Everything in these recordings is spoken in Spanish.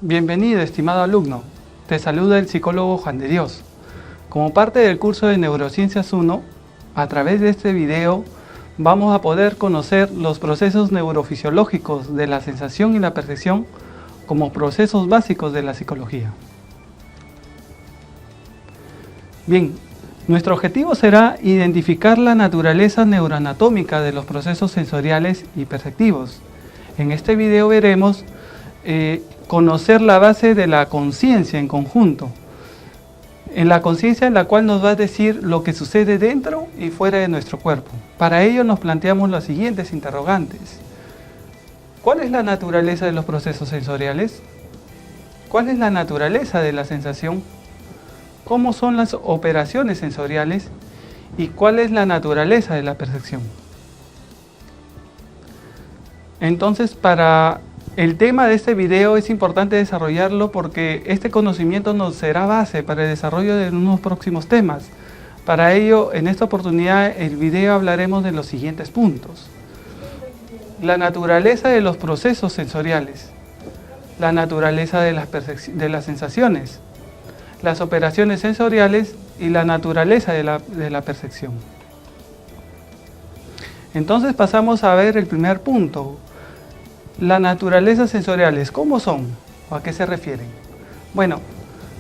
Bienvenido, estimado alumno. Te saluda el psicólogo Juan de Dios. Como parte del curso de Neurociencias 1, a través de este video vamos a poder conocer los procesos neurofisiológicos de la sensación y la percepción como procesos básicos de la psicología. Bien, nuestro objetivo será identificar la naturaleza neuroanatómica de los procesos sensoriales y perceptivos. En este video veremos conocer la base de la conciencia en conjunto. En la conciencia en la cual nos va a decir lo que sucede dentro y fuera de nuestro cuerpo. Para ello nos planteamos las siguientes interrogantes. ¿Cuál es la naturaleza de los procesos sensoriales? ¿Cuál es la naturaleza de la sensación? ¿Cómo son las operaciones sensoriales? ¿Y cuál es la naturaleza de la percepción? Entonces, para el tema de este video es importante desarrollarlo porque este conocimiento nos será base para el desarrollo de unos próximos temas. Para ello, en esta oportunidad, el video hablaremos de los siguientes puntos. La naturaleza de los procesos sensoriales, la naturaleza de las sensaciones, las operaciones sensoriales y la naturaleza de la percepción. Entonces pasamos a ver el primer punto. La naturaleza sensoriales, ¿cómo son? ¿O a qué se refieren? Bueno,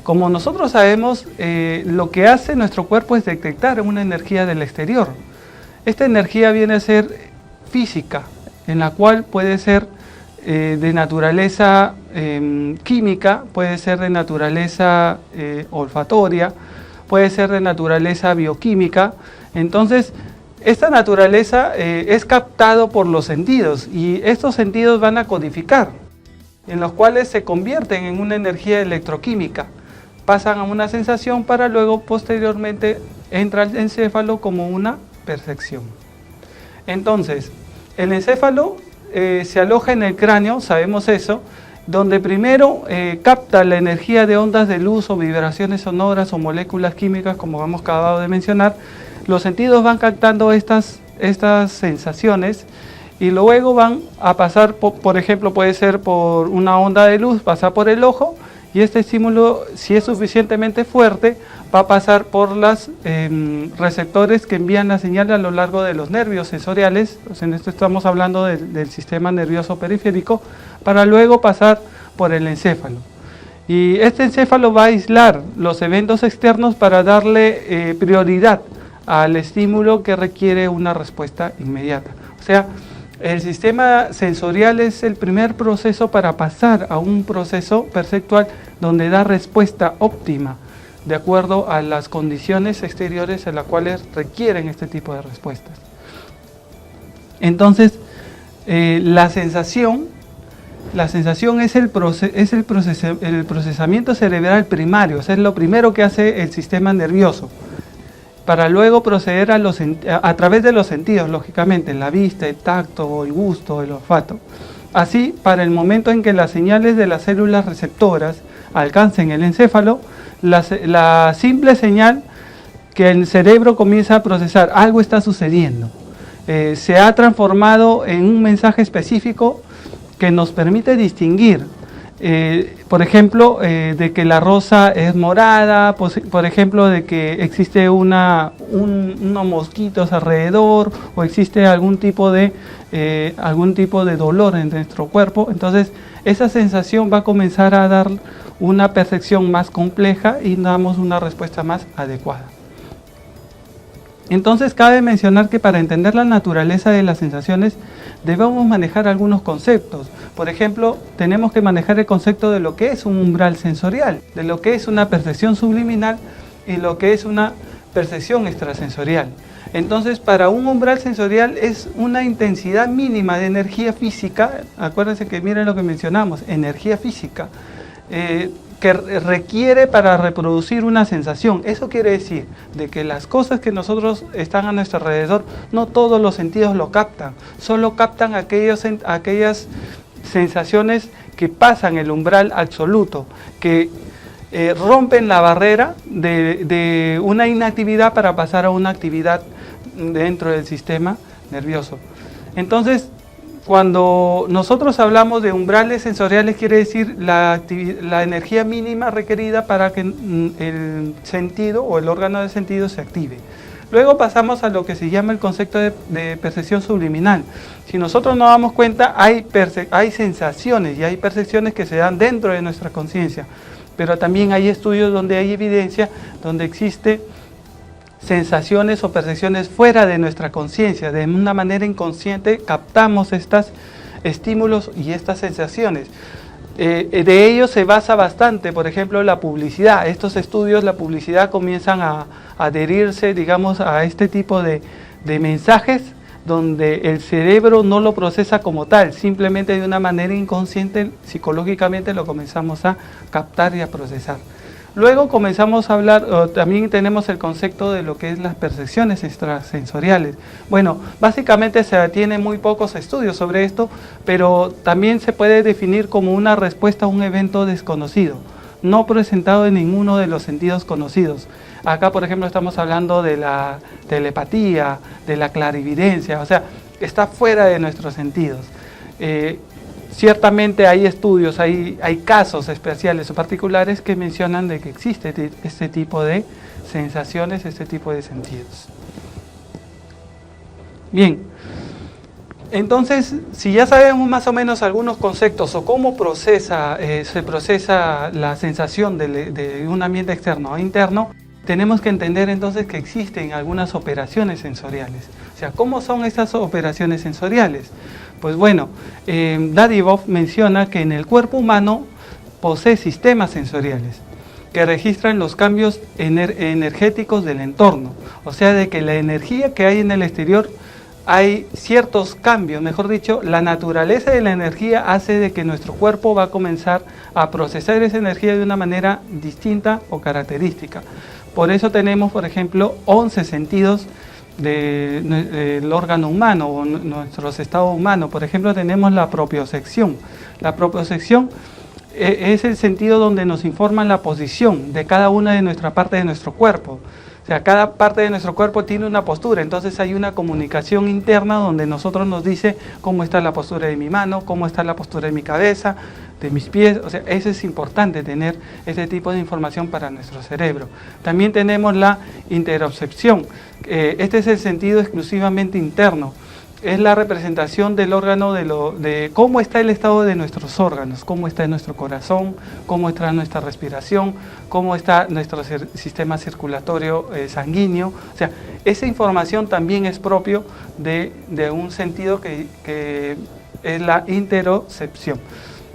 como nosotros sabemos, lo que hace nuestro cuerpo es detectar una energía del exterior. Esta energía viene a ser física, en la cual puede ser de naturaleza química, puede ser de naturaleza olfatoria, puede ser de naturaleza bioquímica. Entonces, esta naturaleza es captado por los sentidos y estos sentidos van a codificar, en los cuales se convierten en una energía electroquímica, pasan a una sensación para luego posteriormente entra al encéfalo como una percepción. Entonces, el encéfalo se aloja en el cráneo, sabemos eso, donde primero capta la energía de ondas de luz o vibraciones sonoras o moléculas químicas, como hemos acabado de mencionar. Los sentidos van captando estas sensaciones y luego van a pasar, por ejemplo, puede ser por una onda de luz, pasar por el ojo y este estímulo, si es suficientemente fuerte, va a pasar por los receptores que envían la señal a lo largo de los nervios sensoriales. En esto estamos hablando del sistema nervioso periférico, para luego pasar por el encéfalo. Y este encéfalo va a aislar los eventos externos para darle prioridad al estímulo que requiere una respuesta inmediata. O sea, el sistema sensorial es el primer proceso para pasar a un proceso perceptual donde da respuesta óptima de acuerdo a las condiciones exteriores en las cuales requieren este tipo de respuestas. Entonces, la sensación es el procesamiento cerebral primario, o sea, es lo primero que hace el sistema nervioso, para luego proceder a través de los sentidos, lógicamente, la vista, el tacto, el gusto, el olfato. Así, para el momento en que las señales de las células receptoras alcancen el encéfalo, la simple señal que el cerebro comienza a procesar, algo está sucediendo, se ha transformado en un mensaje específico que nos permite distinguir, por ejemplo, de que la rosa es morada, por ejemplo, de que existe unos mosquitos alrededor o existe algún tipo de dolor en nuestro cuerpo. Entonces, esa sensación va a comenzar a dar una percepción más compleja y damos una respuesta más adecuada. Entonces, cabe mencionar que para entender la naturaleza de las sensaciones debemos manejar algunos conceptos. Por ejemplo, tenemos que manejar el concepto de lo que es un umbral sensorial, de lo que es una percepción subliminal y lo que es una percepción extrasensorial. Entonces, para un umbral sensorial es una intensidad mínima de energía física, acuérdense que miren lo que mencionamos, energía física, que requiere para reproducir una sensación. Eso quiere decir de que las cosas que nosotros están a nuestro alrededor, no todos los sentidos lo captan, solo captan aquellas sensaciones que pasan el umbral absoluto, que rompen la barrera de una inactividad para pasar a una actividad dentro del sistema nervioso. Entonces, Cuando nosotros hablamos de umbrales sensoriales, quiere decir la energía mínima requerida para que el sentido o el órgano de sentido se active. Luego pasamos a lo que se llama el concepto de percepción subliminal. Si nosotros nos damos cuenta, hay sensaciones y hay percepciones que se dan dentro de nuestra conciencia, pero también hay estudios donde hay evidencia, donde existe sensaciones o percepciones fuera de nuestra conciencia. De una manera inconsciente captamos estos estímulos y estas sensaciones. De ello se basa bastante, por ejemplo, la publicidad. Estos estudios, la publicidad comienzan a adherirse, digamos, a este tipo de mensajes donde el cerebro no lo procesa como tal, simplemente de una manera inconsciente, psicológicamente lo comenzamos a captar y a procesar. Luego comenzamos a hablar, también tenemos el concepto de lo que es las percepciones extrasensoriales. Bueno, básicamente se tienen muy pocos estudios sobre esto, pero también se puede definir como una respuesta a un evento desconocido, no presentado en ninguno de los sentidos conocidos. Acá, por ejemplo, estamos hablando de la telepatía, de la clarividencia, o sea, está fuera de nuestros sentidos. Ciertamente hay estudios, hay casos especiales o particulares que mencionan de que existe este tipo de sensaciones, este tipo de sentidos. Bien, entonces, si ya sabemos más o menos algunos conceptos o cómo se procesa la sensación de un ambiente externo o interno, tenemos que entender entonces que existen algunas operaciones sensoriales. O sea, ¿cómo son estas operaciones sensoriales? Pues bueno, Dadivov menciona que en el cuerpo humano posee sistemas sensoriales que registran los cambios energéticos del entorno. O sea, de que la energía que hay en el exterior, hay ciertos cambios, mejor dicho, la naturaleza de la energía hace de que nuestro cuerpo va a comenzar a procesar esa energía de una manera distinta o característica. Por eso tenemos, por ejemplo, 11 sentidos del órgano humano o nuestros estados humanos. Por ejemplo, tenemos la propiocepción. La propiocepción es el sentido donde nos informan la posición de cada una de nuestras partes de nuestro cuerpo. O sea, cada parte de nuestro cuerpo tiene una postura, entonces hay una comunicación interna donde nosotros nos dice cómo está la postura de mi mano, cómo está la postura de mi cabeza, de mis pies. O sea, eso es importante, tener este tipo de información para nuestro cerebro. También tenemos la interocepción. Este es el sentido exclusivamente interno. Es la representación del órgano de cómo está el estado de nuestros órganos, cómo está nuestro corazón, cómo está nuestra respiración, cómo está nuestro sistema circulatorio sanguíneo. O sea, esa información también es propio de un sentido que es la interocepción.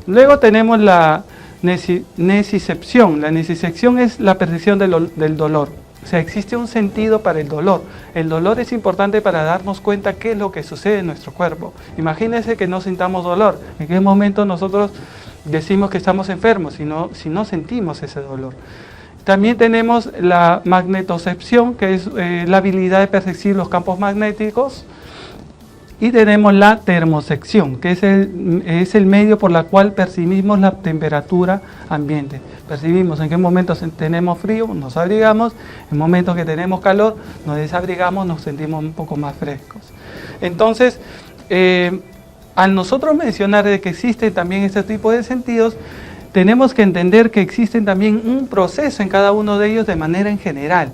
Luego tenemos la necicepción. La necicepción es la percepción del dolor. O sea, existe un sentido para el dolor. El dolor es importante para darnos cuenta qué es lo que sucede en nuestro cuerpo. Imagínense que no sintamos dolor. ¿En qué momento nosotros decimos que estamos enfermos si no sentimos ese dolor? También tenemos la magnetocepción, que es la habilidad de percibir los campos magnéticos. Y tenemos la termocepción, que es el medio por la cual percibimos la temperatura ambiente. Percibimos en qué momentos tenemos frío, nos abrigamos, en momentos que tenemos calor, nos desabrigamos, nos sentimos un poco más frescos. Entonces, al nosotros mencionar de que existen también este tipo de sentidos, tenemos que entender que existen también un proceso en cada uno de ellos de manera en general.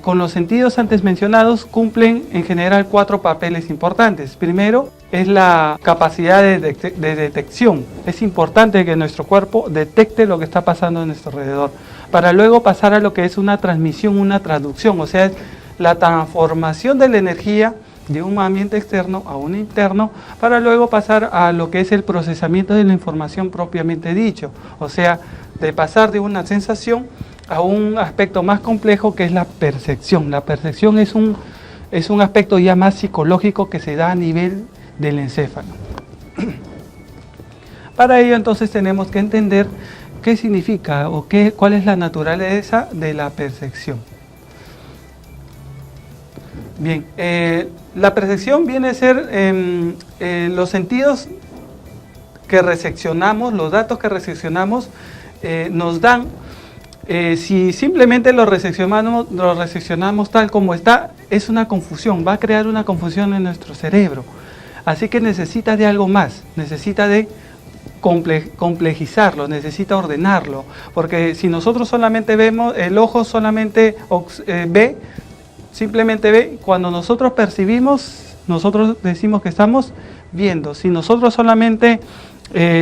Con los sentidos antes mencionados cumplen en general 4 papeles importantes. Primero es la capacidad de detección. Es importante que nuestro cuerpo detecte lo que está pasando a nuestro alrededor, para luego pasar a lo que es una transmisión, una traducción, o sea, es la transformación de la energía de un ambiente externo a un interno, para luego pasar a lo que es el procesamiento de la información propiamente dicho, o sea, de pasar de una sensación a un aspecto más complejo que es la percepción. La percepción es un aspecto ya más psicológico que se da a nivel del encéfalo. Para ello entonces tenemos que entender qué significa o cuál es la naturaleza de la percepción. Bien, la percepción viene a ser los sentidos que recepcionamos, los datos que recepcionamos nos dan, si simplemente lo recepcionamos tal como está, es una confusión, va a crear una confusión en nuestro cerebro. Así que necesita de algo más, necesita de complejizarlo, necesita ordenarlo, porque si nosotros solamente vemos, el ojo solamente ve, simplemente ve, cuando nosotros percibimos, nosotros decimos que estamos viendo. Si nosotros solamente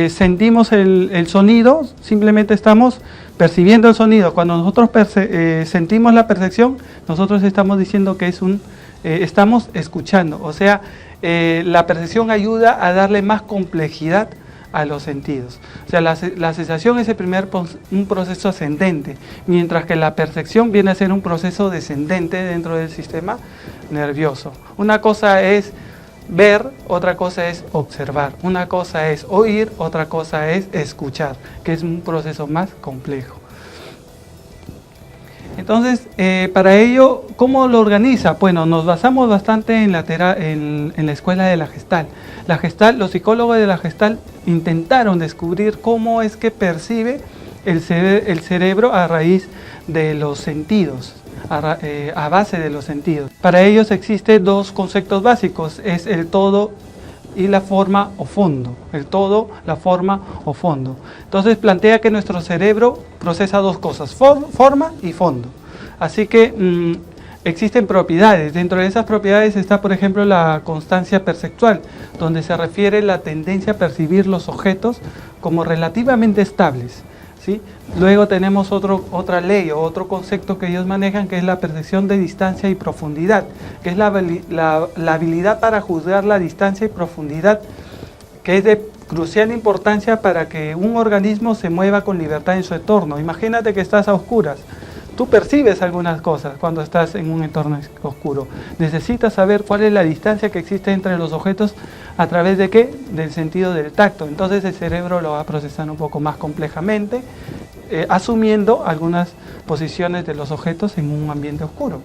sentimos el sonido, simplemente estamos percibiendo el sonido. Cuando nosotros sentimos la percepción, nosotros estamos diciendo que estamos escuchando. O sea, la percepción ayuda a darle más complejidad a los sentidos. O sea, la sensación es un proceso ascendente, mientras que la percepción viene a ser un proceso descendente dentro del sistema nervioso. Una cosa es ver, otra cosa es observar, una cosa es oír, otra cosa es escuchar, que es un proceso más complejo. Entonces, para ello, ¿cómo lo organiza? Bueno, nos basamos bastante en la escuela de la Gestalt. Los psicólogos de la Gestalt intentaron descubrir cómo es que percibe el cerebro a raíz de los sentidos, a base de los sentidos. Para ellos existen dos conceptos básicos, es el todo y la forma o fondo. El todo, la forma o fondo. Entonces plantea que nuestro cerebro procesa dos cosas, forma y fondo. Así que existen propiedades. Dentro de esas propiedades está, por ejemplo, la constancia perceptual, donde se refiere la tendencia a percibir los objetos como relativamente estables, ¿sí? Luego tenemos otra ley o otro concepto que ellos manejan, que es la percepción de distancia y profundidad, que es la habilidad para juzgar la distancia y profundidad, que es de crucial importancia para que un organismo se mueva con libertad en su entorno. Imagínate que estás a oscuras. Tú percibes algunas cosas cuando estás en un entorno oscuro. Necesitas saber cuál es la distancia que existe entre los objetos, a través de ¿qué? Del sentido del tacto. Entonces el cerebro lo va a procesar un poco más complejamente, asumiendo algunas posiciones de los objetos en un ambiente oscuro.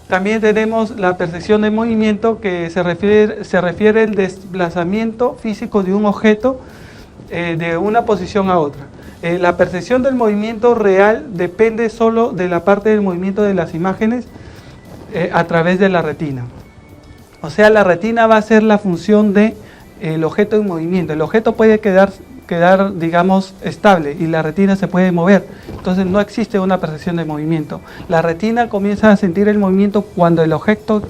También tenemos la percepción de movimiento, que se refiere al desplazamiento físico de un objeto de una posición a otra. La percepción del movimiento real depende solo de la parte del movimiento de las imágenes a través de la retina. O sea, la retina va a ser la función del objeto en movimiento. El objeto puede quedar, digamos, estable y la retina se puede mover. Entonces no existe una percepción de movimiento. La retina comienza a sentir el movimiento cuando el objeto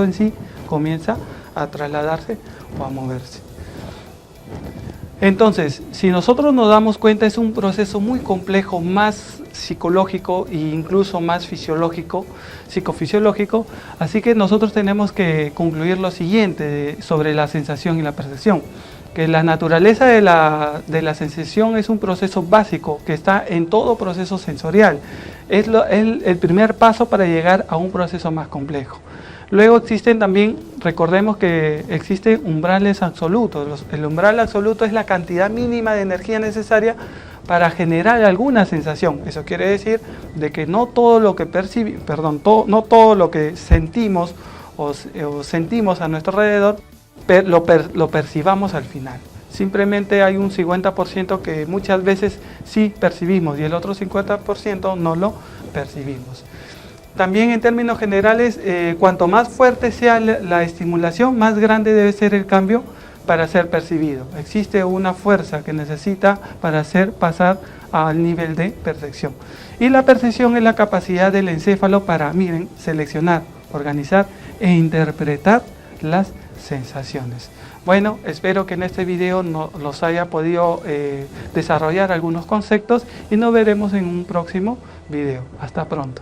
en sí comienza a trasladarse o a moverse. Entonces, si nosotros nos damos cuenta, es un proceso muy complejo, más psicológico e incluso más psicofisiológico, así que nosotros tenemos que concluir lo siguiente sobre la sensación y la percepción, que la naturaleza de la sensación es un proceso básico que está en todo proceso sensorial, es el primer paso para llegar a un proceso más complejo. Luego existen también, recordemos que existen umbrales absolutos. El umbral absoluto es la cantidad mínima de energía necesaria para generar alguna sensación. Eso quiere decir de que no todo lo que no todo lo que sentimos o sentimos a nuestro alrededor lo percibamos al final. Simplemente hay un 50% que muchas veces sí percibimos y el otro 50% no lo percibimos. También en términos generales, cuanto más fuerte sea la estimulación, más grande debe ser el cambio para ser percibido. Existe una fuerza que necesita para hacer pasar al nivel de percepción. Y la percepción es la capacidad del encéfalo para, miren, seleccionar, organizar e interpretar las sensaciones. Bueno, espero que en este video los haya podido desarrollar algunos conceptos y nos veremos en un próximo video. Hasta pronto.